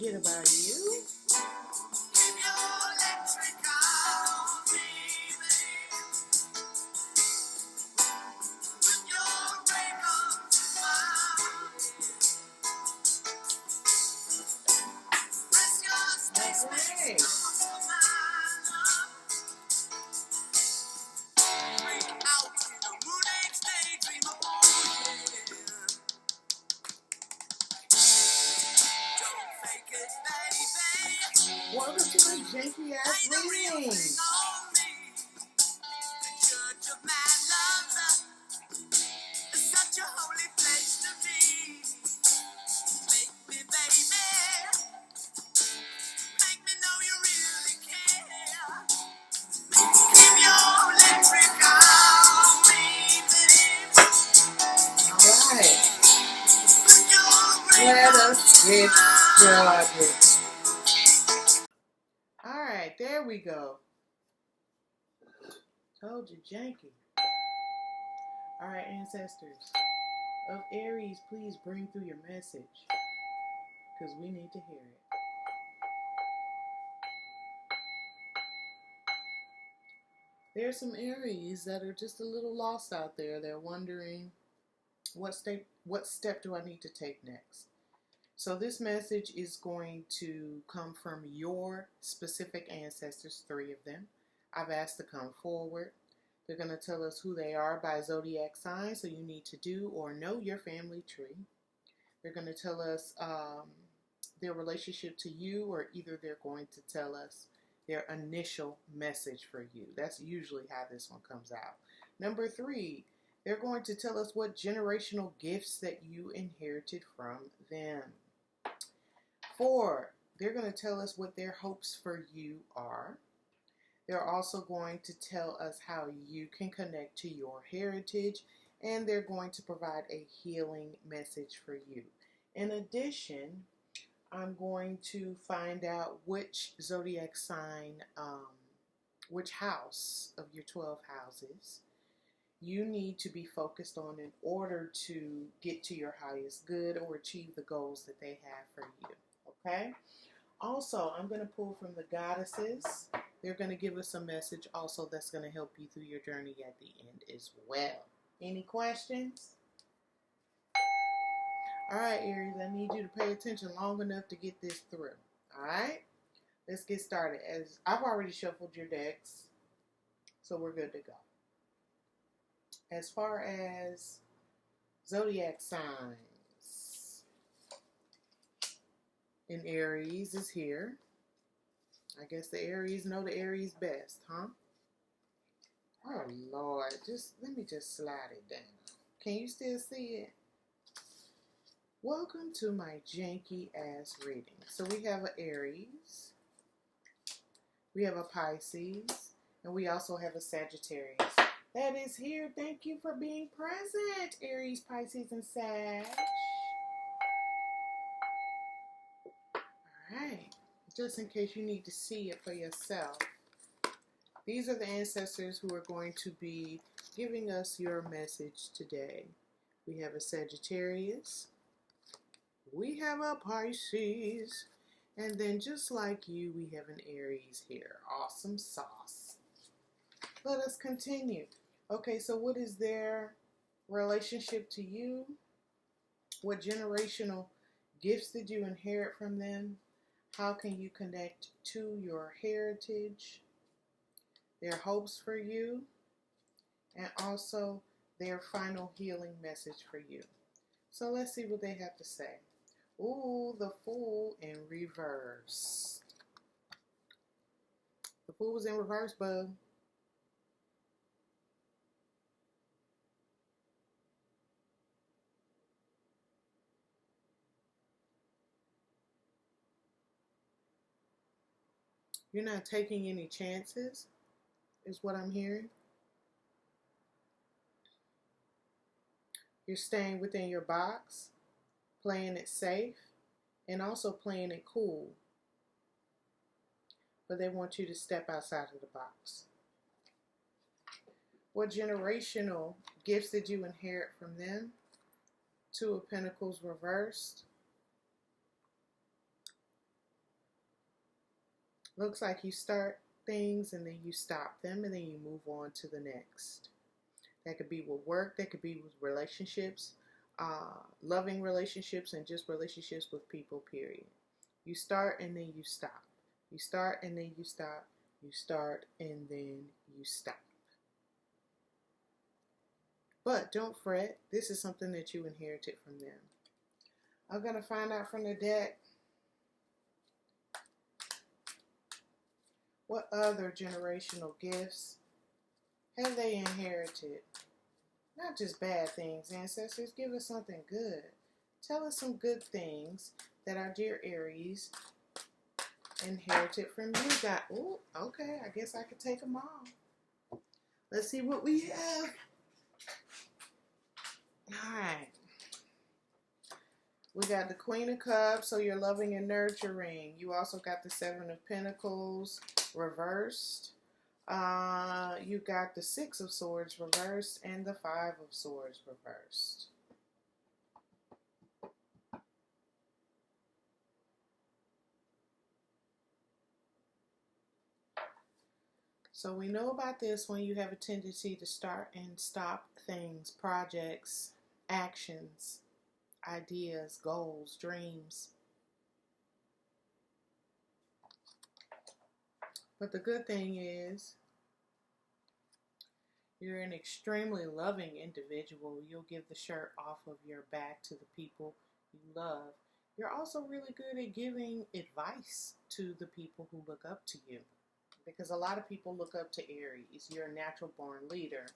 forget about you. Okay. Welcome to the janky ass reading. Let us get started. Alright, there we go. Told you, janky. Alright, ancestors of Aries, please bring through your message, because we need to hear it. There's some Aries that are just a little lost out there. They're wondering, what step do I need to take next? So this message is going to come from your specific ancestors, 3 of them. I've asked to come forward. They're going to tell us who they are by zodiac sign, so you need to do or know your family tree. They're going to tell us their relationship to you, or either they're going to tell us their initial message for you. That's usually how this one comes out. Number 3, they're going to tell us what generational gifts that you inherited from them. 4, they're going to tell us what their hopes for you are. They're also going to tell us how you can connect to your heritage, and they're going to provide a healing message for you. In addition, I'm going to find out which zodiac sign, which house of your 12 houses you need to be focused on in order to get to your highest good or achieve the goals that they have for you. Okay? Also, I'm going to pull from the goddesses. They're going to give us a message also that's going to help you through your journey at the end as well. Any questions? All right, Aries, I need you to pay attention long enough to get this through. All right? Let's get started. As I've already shuffled your decks, so we're good to go. As far as zodiac signs, and Aries is here. I guess the Aries know the Aries best, huh? Oh, Lord. Let me slide it down. Can you still see it? Welcome to my janky ass reading. So we have an Aries, we have a Pisces, and we also have a Sagittarius that is here. Thank you for being present, Aries, Pisces, and Sag. All right. Just in case you need to see it for yourself. These are the ancestors who are going to be giving us your message today. We have a Sagittarius. We have a Pisces. And then just like you, we have an Aries here. Awesome sauce. Let us continue. Okay, so what is their relationship to you? What generational gifts did you inherit from them? How can you connect to your heritage? Their hopes for you, and also their final healing message for you. So let's see what they have to say. Ooh, the Fool in reverse. The Fool was in reverse, bub. You're not taking any chances, is what I'm hearing. You're staying within your box, playing it safe, and also playing it cool. But they want you to step outside of the box. What generational gifts did you inherit from them? 2 of Pentacles reversed. Looks like you start things and then you stop them and then you move on to the next. That could be with work, that could be with relationships, loving relationships, and just relationships with people, period. You start and then you stop. You start and then you stop. You start and then you stop. But don't fret, this is something that you inherited from them. I'm going to find out from the deck what other generational gifts have they inherited. Not just bad things, ancestors. Give us something good. Tell us some good things that our dear Aries inherited from you. Oh, okay. I guess I could take them all. Let's see what we have. All right. We got the Queen of Cups, so you're loving and nurturing. You also got the Seven of Pentacles reversed. You got the Six of Swords reversed and the Five of Swords reversed. So we know about this when you have a tendency to start and stop things, projects, actions, ideas, goals, dreams. But the good thing is, you're an extremely loving individual. You'll give the shirt off of your back to the people you love. You're also really good at giving advice to the people who look up to you, because a lot of people look up to Aries. You're a natural born leader.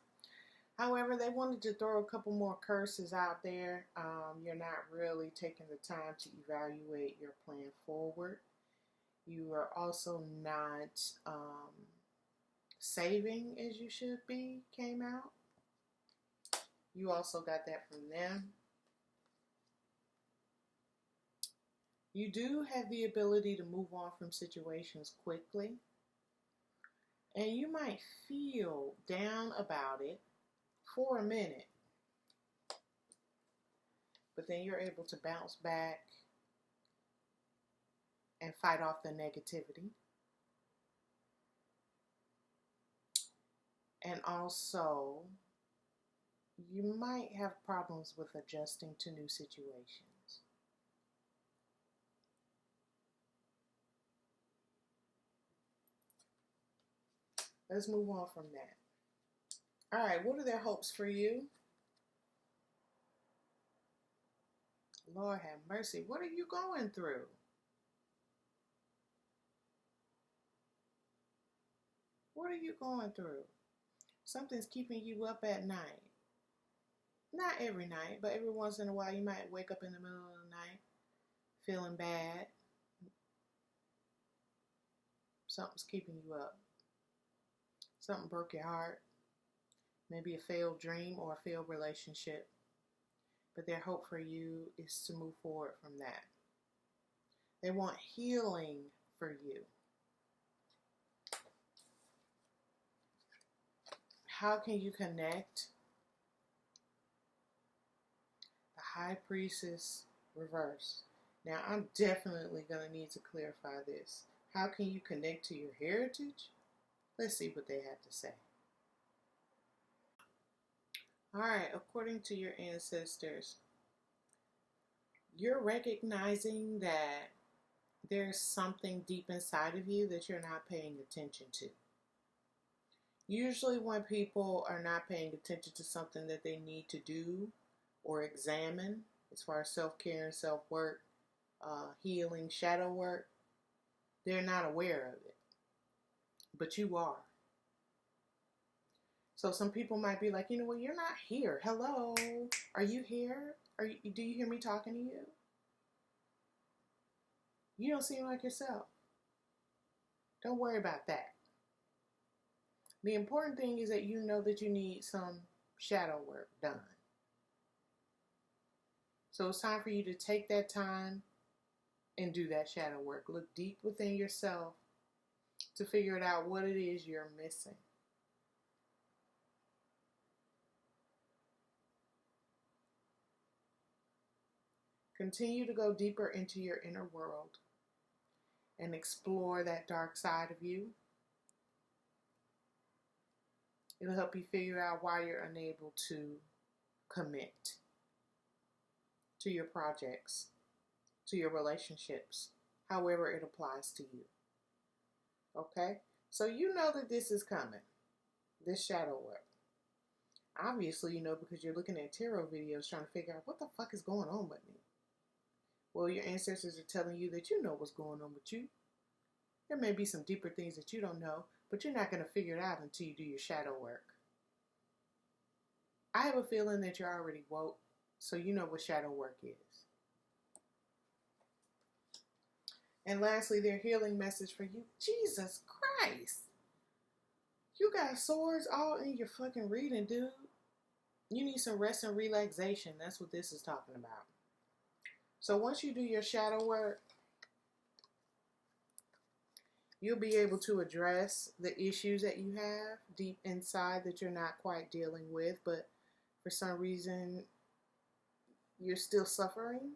However, they wanted to throw a couple more curses out there. You're not really taking the time to evaluate your plan forward. You are also not saving as you should be, came out. You also got that from them. You do have the ability to move on from situations quickly. And you might feel down about it for a minute. But then you're able to bounce back and fight off the negativity. And also, you might have problems with adjusting to new situations. Let's move on from that. All right, what are their hopes for you? Lord have mercy. What are you going through? What are you going through? Something's keeping you up at night. Not every night, but every once in a while you might wake up in the middle of the night feeling bad. Something's keeping you up. Something broke your heart. Maybe a failed dream or a failed relationship. But their hope for you is to move forward from that. They want healing for you. How can you connect? The High Priestess reverse. Now, I'm definitely going to need to clarify this. How can you connect to your heritage? Let's see what they have to say. All right, according to your ancestors, you're recognizing that there's something deep inside of you that you're not paying attention to. Usually when people are not paying attention to something that they need to do or examine, as far as self-care and self-work, healing, shadow work, they're not aware of it. But you are. So some people might be like, you know what, you're not here. Hello, are you here? Do you hear me talking to you? You don't seem like yourself. Don't worry about that. The important thing is that you know that you need some shadow work done. So it's time for you to take that time and do that shadow work. Look deep within yourself to figure out what it is you're missing. Continue to go deeper into your inner world and explore that dark side of you. It'll help you figure out why you're unable to commit to your projects, to your relationships, however it applies to you. Okay? So you know that this is coming, this shadow work. Obviously, you know because you're looking at tarot videos trying to figure out what the fuck is going on with me. Well, your ancestors are telling you that you know what's going on with you. There may be some deeper things that you don't know, but you're not going to figure it out until you do your shadow work. I have a feeling that you're already woke, so you know what shadow work is. And lastly, their healing message for you. Jesus Christ. You got swords all in your fucking reading, dude. You need some rest and relaxation. That's what this is talking about. So once you do your shadow work, you'll be able to address the issues that you have deep inside that you're not quite dealing with, but for some reason you're still suffering.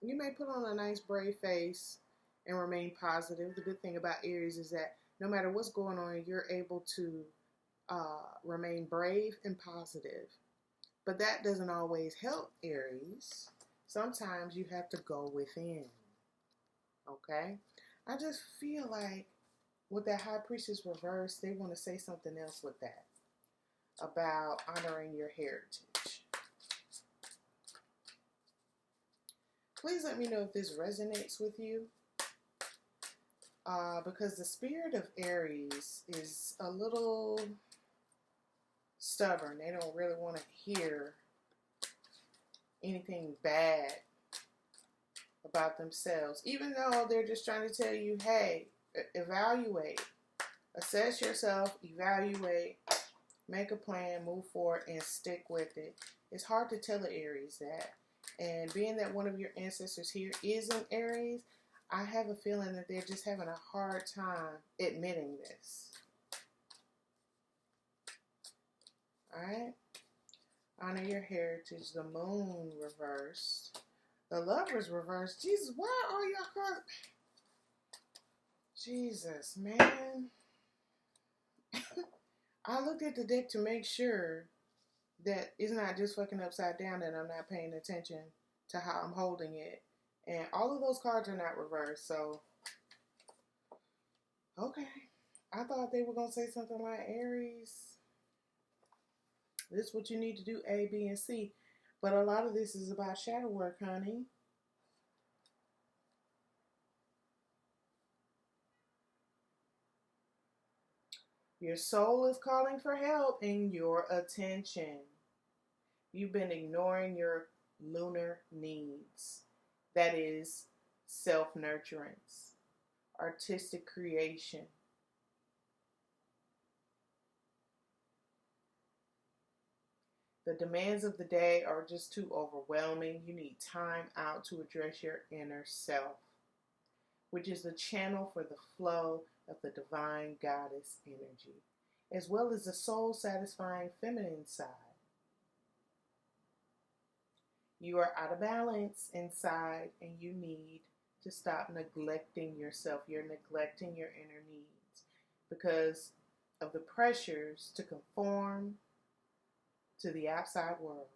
You may put on a nice brave face and remain positive. The good thing about Aries is that no matter what's going on, you're able to remain brave and positive. But that doesn't always help, Aries. Sometimes you have to go within. Okay? I just feel like with that High Priestess reverse, they want to say something else with that about honoring your heritage. Please let me know if this resonates with you. Because the spirit of Aries is a little stubborn. They don't really want to hear anything bad about themselves, even though they're just trying to tell you, hey, evaluate, assess yourself, evaluate, make a plan, move forward, and stick with it. It's hard to tell the Aries that. And being that one of your ancestors here is an Aries, I have a feeling that they're just having a hard time admitting this. Alright? Honor your heritage. The Moon reversed. The Lovers reversed. Jesus, why are y'all cards? Jesus, man. I looked at the deck to make sure that it's not just fucking upside down and I'm not paying attention to how I'm holding it. And all of those cards are not reversed, so okay. I thought they were going to say something like, Aries, this is what you need to do, A, B, and C. But a lot of this is about shadow work, honey. Your soul is calling for help and your attention. You've been ignoring your lunar needs. That is self-nurturance, artistic creation. The demands of the day are just too overwhelming. You need time out to address your inner self, which is the channel for the flow of the divine goddess energy, as well as the soul-satisfying feminine side. You are out of balance inside and you need to stop neglecting yourself. You're neglecting your inner needs because of the pressures to conform to the outside world.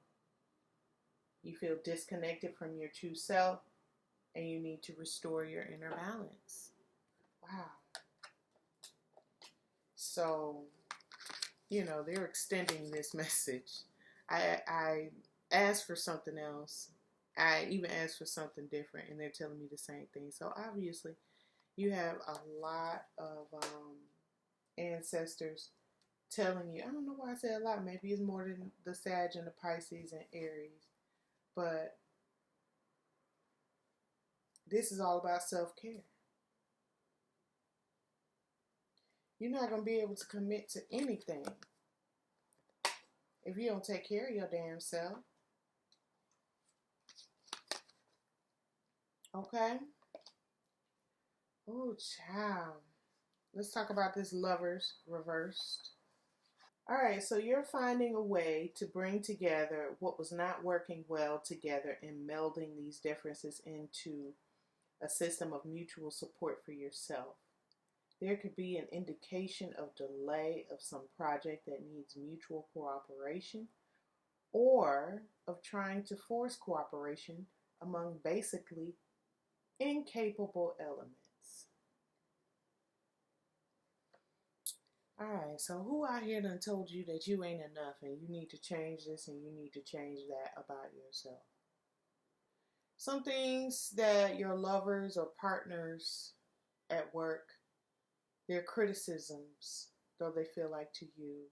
You feel disconnected from your true self and you need to restore your inner balance. Wow. So, you know, they're extending this message. I asked for something else. I even asked for something different, and they're telling me the same thing. So obviously, you have a lot of ancestors telling you. I don't know why I say a lot. Maybe it's more than the Sag and the Pisces and Aries. But this is all about self-care. You're not going to be able to commit to anything if you don't take care of your damn self. Okay? Oh, child. Let's talk about this Lovers reversed. All right, so you're finding a way to bring together what was not working well together and melding these differences into a system of mutual support for yourself. There could be an indication of delay of some project that needs mutual cooperation or of trying to force cooperation among basically incapable elements. Alright, so who out here done told you that you ain't enough and you need to change this and you need to change that about yourself? Some things that your lovers or partners at work, their criticisms, though they feel like to you,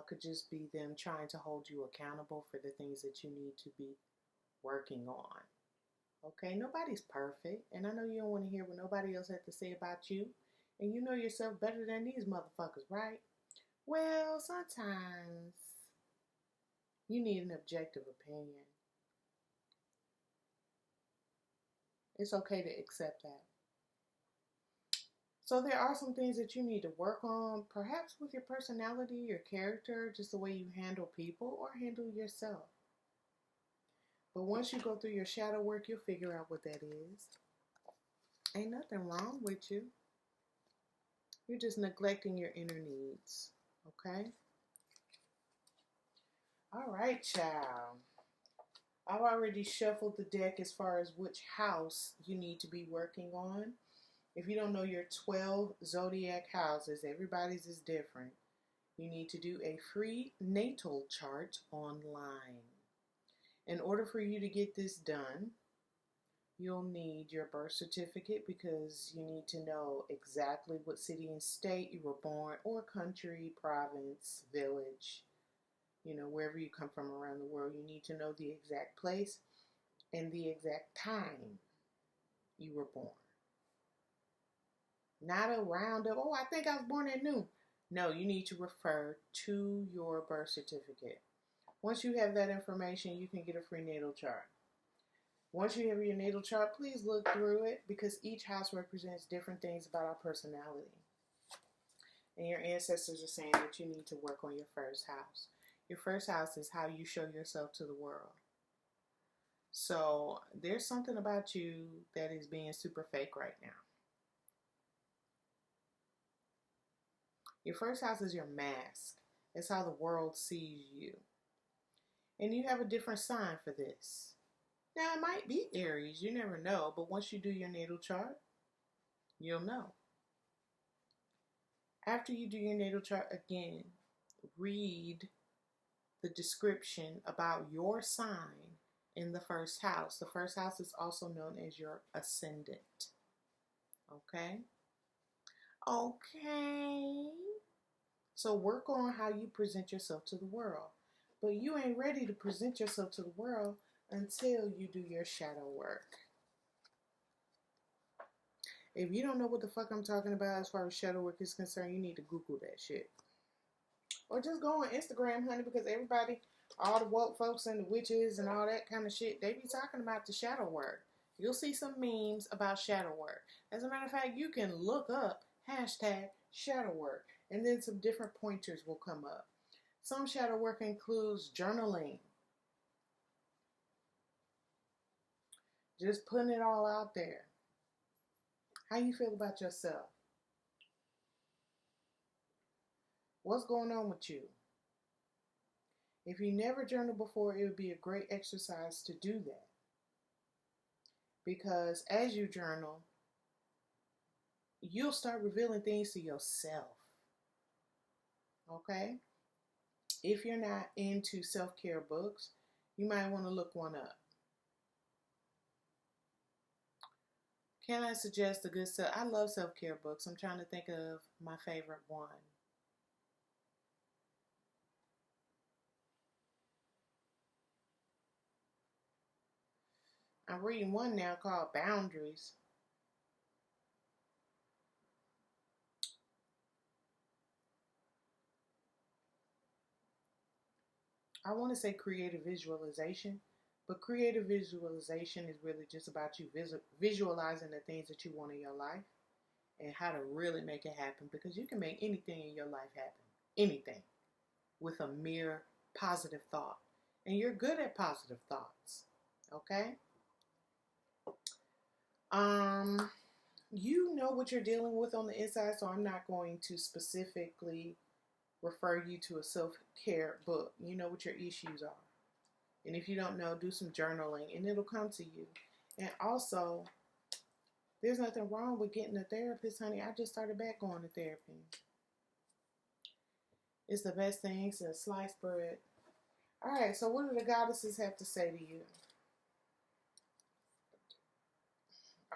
could just be them trying to hold you accountable for the things that you need to be working on. Okay, nobody's perfect, and I know you don't want to hear what nobody else has to say about you, and you know yourself better than these motherfuckers, right? Well, sometimes you need an objective opinion. It's okay to accept that. So there are some things that you need to work on, perhaps with your personality, your character, just the way you handle people or handle yourself. But once you go through your shadow work, you'll figure out what that is. Ain't nothing wrong with you. You're just neglecting your inner needs, okay? All right, child. I've already shuffled the deck as far as which house you need to be working on. If you don't know your 12 zodiac houses, everybody's is different. You need to do a free natal chart online. In order for you to get this done, you'll need your birth certificate because you need to know exactly what city and state you were born, or country, province, village, wherever you come from around the world. You need to know the exact place and the exact time you were born. Not a roundup, oh, I think I was born at noon. No, you need to refer to your birth certificate. Once you have that information, you can get a free natal chart. Once you have your natal chart, please look through it because each house represents different things about our personality. And your ancestors are saying that you need to work on your first house. Your first house is how you show yourself to the world. So there's something about you that is being super fake right now. Your first house is your mask. It's how the world sees you. And you have a different sign for this. Now, it might be Aries. You never know. But once you do your natal chart, you'll know. After you do your natal chart again, read the description about your sign in the first house. The first house is also known as your ascendant. Okay? Okay. So work on how you present yourself to the world. But you ain't ready to present yourself to the world until you do your shadow work. If you don't know what the fuck I'm talking about as far as shadow work is concerned, you need to Google that shit. Or just go on Instagram, honey, because everybody, all the woke folks and the witches and all that kind of shit, they be talking about the shadow work. You'll see some memes about shadow work. As a matter of fact, you can look up #shadow work, and then some different pointers will come up. Some shadow work includes journaling. Just putting it all out there. How you feel about yourself? What's going on with you? If you never journaled before, it would be a great exercise to do that. Because as you journal, you'll start revealing things to yourself. Okay? If you're not into self-care books, you might want to look one up. Can I suggest a good I love self-care books. I'm trying to think of my favorite one. I'm reading one now called Boundaries. I want to say creative visualization, but creative visualization is really just about you visualizing the things that you want in your life and how to really make it happen, because you can make anything in your life happen. Anything. With a mere positive thought. And you're good at positive thoughts. Okay? You know what you're dealing with on the inside, so I'm not going to specifically refer you to a self-care book. You know what your issues are. And if you don't know, do some journaling and it'll come to you. And also, there's nothing wrong with getting a therapist, honey. I just started back going to therapy. It's the best thing since sliced bread. All right, so what do the goddesses have to say to you?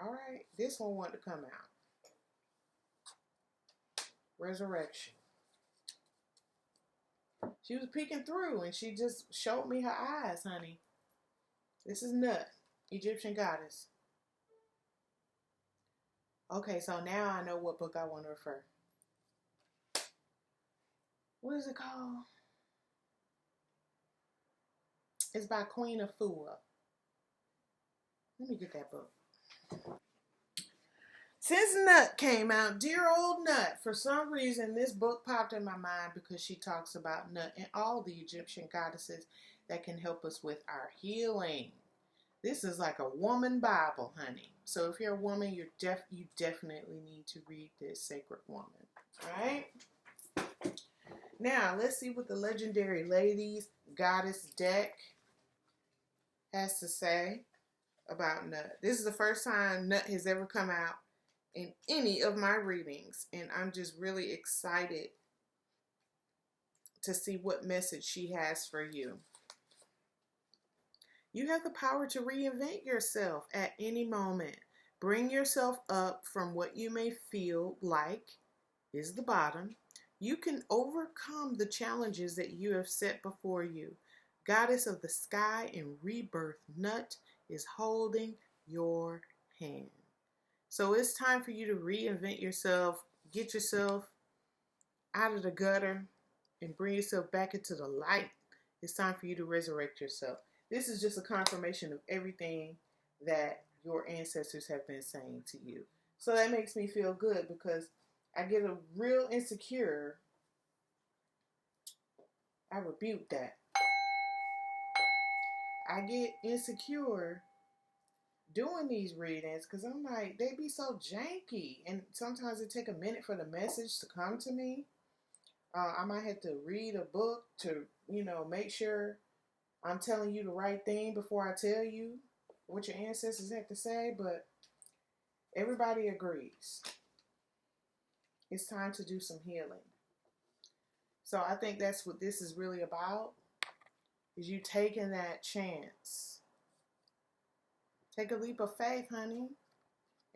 All right, this one wanted to come out. Resurrection. She was peeking through and she just showed me her eyes, honey. This is Nut, Egyptian goddess. Okay, so now I know what book I want to refer. What is it called? It's by Queen Afua. Let me get that book. Since Nut came out, dear old Nut, for some reason this book popped in my mind because she talks about Nut and all the Egyptian goddesses that can help us with our healing. This is like a woman Bible, honey. So if you're a woman, you definitely need to read this sacred woman. All right? Now, let's see what the Legendary Ladies Goddess deck has to say about Nut. This is the first time Nut has ever come out in any of my readings, and I'm just really excited to see what message she has for you. You have the power to reinvent yourself at any moment. Bring yourself up from what you may feel like is the bottom. You can overcome the challenges that you have set before you. Goddess of the sky and rebirth, Nut is holding your hand. So it's time for you to reinvent yourself, get yourself out of the gutter, and bring yourself back into the light. It's time for you to resurrect yourself. This is just a confirmation of everything that your ancestors have been saying to you. So that makes me feel good because I get a real insecure. I rebuke that. I get insecure doing these readings because I'm like, they be so janky. And sometimes it take a minute for the message to come to me. I might have to read a book to, make sure I'm telling you the right thing before I tell you what your ancestors have to say, but everybody agrees. It's time to do some healing. So I think that's what this is really about, is you taking that chance. Take a leap of faith, honey,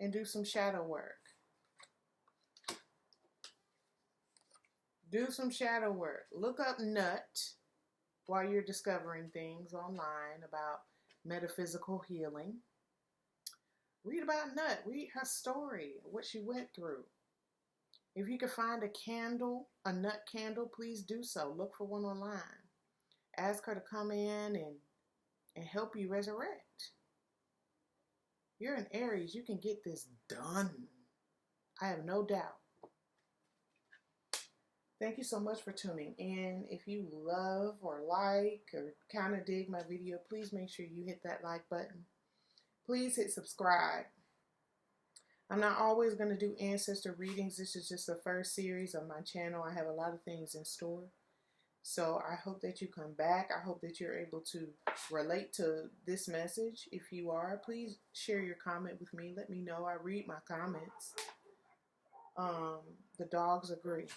and do some shadow work. Do some shadow work. Look up Nut while you're discovering things online about metaphysical healing. Read about Nut. Read her story, what she went through. If you can find a candle, a Nut candle, please do so. Look for one online. Ask her to come in and help you resurrect. You're an Aries. You can get this done. I have no doubt. Thank you so much for tuning in. If you love or like or kind of dig my video, please make sure you hit that like button. Please hit subscribe. I'm not always going to do ancestor readings. This is just the first series of my channel. I have a lot of things in store. So I hope that you come back. I hope that you're able to relate to this message. If you are, please share your comment with me. Let me know. I read my comments. The dogs agree.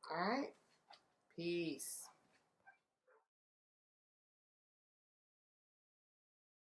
All right. Peace.